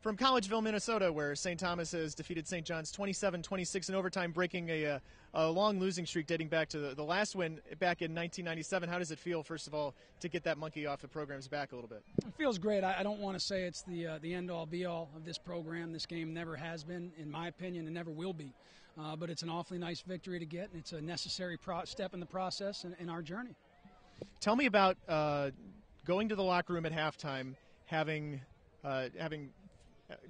From Collegeville, Minnesota, where St. Thomas has defeated St. John's 27-26 in overtime, breaking a long losing streak dating back to the last win back in 1997. How does it feel, first of all, to get that monkey off the program's back a little bit? It feels great. I don't want to say it's the end-all, be-all of this program. This game never has been, in my opinion, and never will be. But it's an awfully nice victory to get, and it's a necessary step in the process in our journey. Tell me about going to the locker room at halftime, having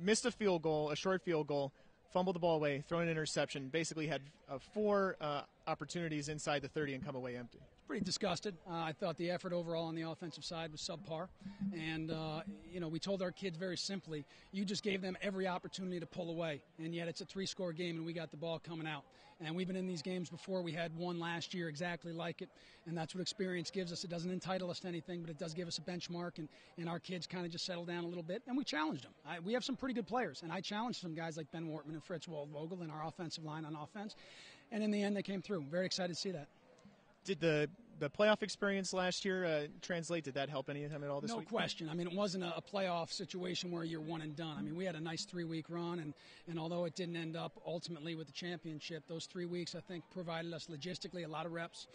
missed a field goal, a short field goal, fumbled the ball away, thrown an interception, basically had four opportunities inside the 30 and come away empty. Pretty disgusted. I thought the effort overall on the offensive side was subpar. And, we told our kids very simply, you just gave them every opportunity to pull away. And yet it's a three-score game and we got the ball coming out. And we've been in these games before. We had one last year exactly like it. And that's what experience gives us. It doesn't entitle us to anything, but it does give us a benchmark. And our kids kind of just settled down a little bit. And we challenged them. We have some pretty good players. And I challenged some guys like Ben Wortman and Fritz Waldvogel in our offensive line on offense. And in the end, they came through. Very excited to see that. Did the playoff experience last year translate? Did that help any time at all this week? No question. I mean, it wasn't a playoff situation where you're one and done. I mean, we had a nice 3-week run, and although it didn't end up ultimately with the championship, those 3 weeks, I think, provided us logistically a lot of reps,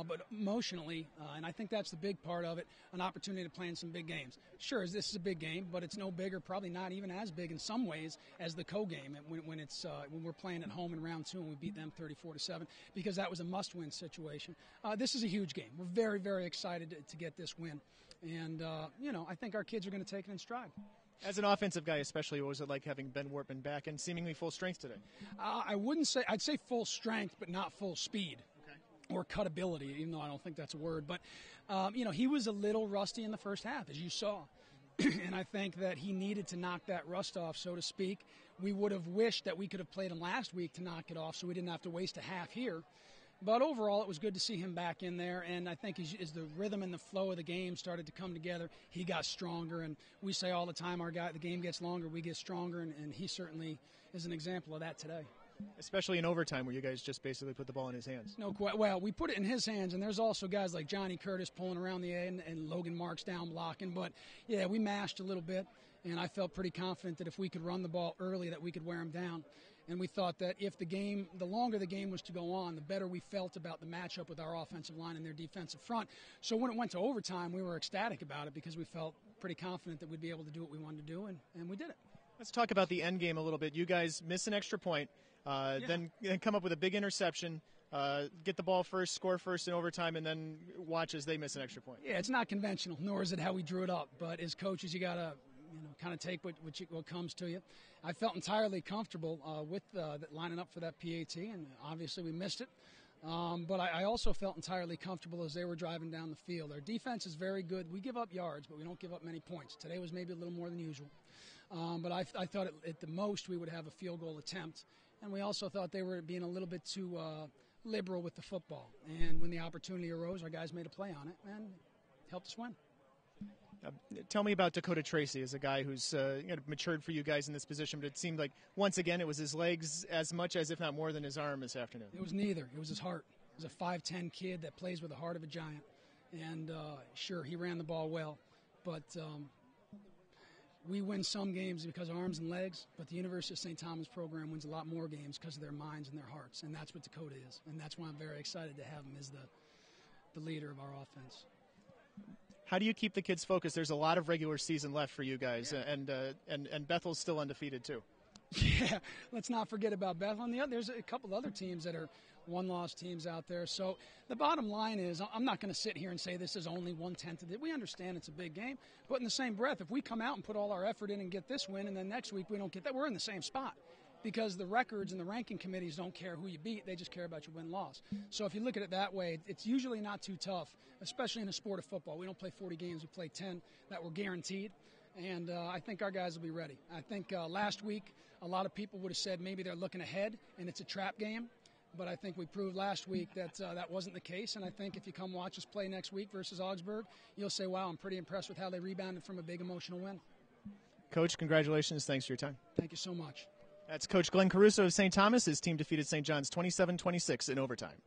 but emotionally, and I think that's the big part of it, an opportunity to play in some big games. Sure, this is a big game, but it's no bigger, probably not even as big in some ways as the co-game when we're playing at home in round 2 and we beat them 34-7, because that was a must-win situation. This is a huge game. We're very, very excited to get this win. And, I think our kids are going to take it in stride. As an offensive guy especially, what was it like having Ben Wortman back and seemingly full strength today? I'd say full strength, but not full speed. Okay. Or cutability, even though I don't think that's a word. But, he was a little rusty in the first half, as you saw. And I think that he needed to knock that rust off, so to speak. We would have wished that we could have played him last week to knock it off so we didn't have to waste a half here. But overall, it was good to see him back in there, and I think as the rhythm and the flow of the game started to come together, he got stronger. And we say all the time, the game gets longer, we get stronger, and he certainly is an example of that today. Especially in overtime, where you guys just basically put the ball in his hands. Well, we put it in his hands, and there's also guys like Johnny Curtis pulling around the end and Logan Marks down blocking. But, yeah, we mashed a little bit, and I felt pretty confident that if we could run the ball early, that we could wear him down. And we thought that if the longer the game was to go on, the better we felt about the matchup with our offensive line and their defensive front. So when it went to overtime, we were ecstatic about it because we felt pretty confident that we'd be able to do what we wanted to do, and we did it. Let's talk about the end game a little bit. You guys miss an extra point, then come up with a big interception, get the ball first, score first in overtime, and then watch as they miss an extra point. Yeah, it's not conventional, nor is it how we drew it up. But as coaches, you got to kind of take what comes to you. I felt entirely comfortable with lining up for that PAT, and obviously we missed it. But I also felt entirely comfortable as they were driving down the field. Our defense is very good. We give up yards, but we don't give up many points. Today was maybe a little more than usual. But I thought at the most we would have a field goal attempt. And we also thought they were being a little bit too liberal with the football. And when the opportunity arose, our guys made a play on it and helped us win. Tell me about Dakota Tracy as a guy who's matured for you guys in this position, but it seemed like once again it was his legs as much as, if not more than his arm this afternoon. It was neither. It was his heart. He was a 5'10" kid that plays with the heart of a giant. And sure, he ran the ball well, but we win some games because of arms and legs, but the University of St. Thomas program wins a lot more games because of their minds and their hearts, and that's what Dakota is. And that's why I'm very excited to have him as the leader of our offense. How do you keep the kids focused? There's a lot of regular season left for you guys, and Bethel's still undefeated too. Yeah, let's not forget about Bethel. And there's a couple other teams that are one-loss teams out there. So the bottom line is I'm not going to sit here and say this is only 1/10 of it. We understand it's a big game, but in the same breath, if we come out and put all our effort in and get this win, and then next week we don't get that, we're in the same spot. Because the records and the ranking committees don't care who you beat. They just care about your win-loss. So if you look at it that way, it's usually not too tough, especially in the sport of football. We don't play 40 games. We play 10 that were guaranteed. And I think our guys will be ready. I think last week a lot of people would have said maybe they're looking ahead and it's a trap game. But I think we proved last week that that wasn't the case. And I think if you come watch us play next week versus Augsburg, you'll say, wow, I'm pretty impressed with how they rebounded from a big emotional win. Coach, congratulations. Thanks for your time. Thank you so much. That's Coach Glenn Caruso of St. Thomas. His team defeated St. John's 27-26 in overtime.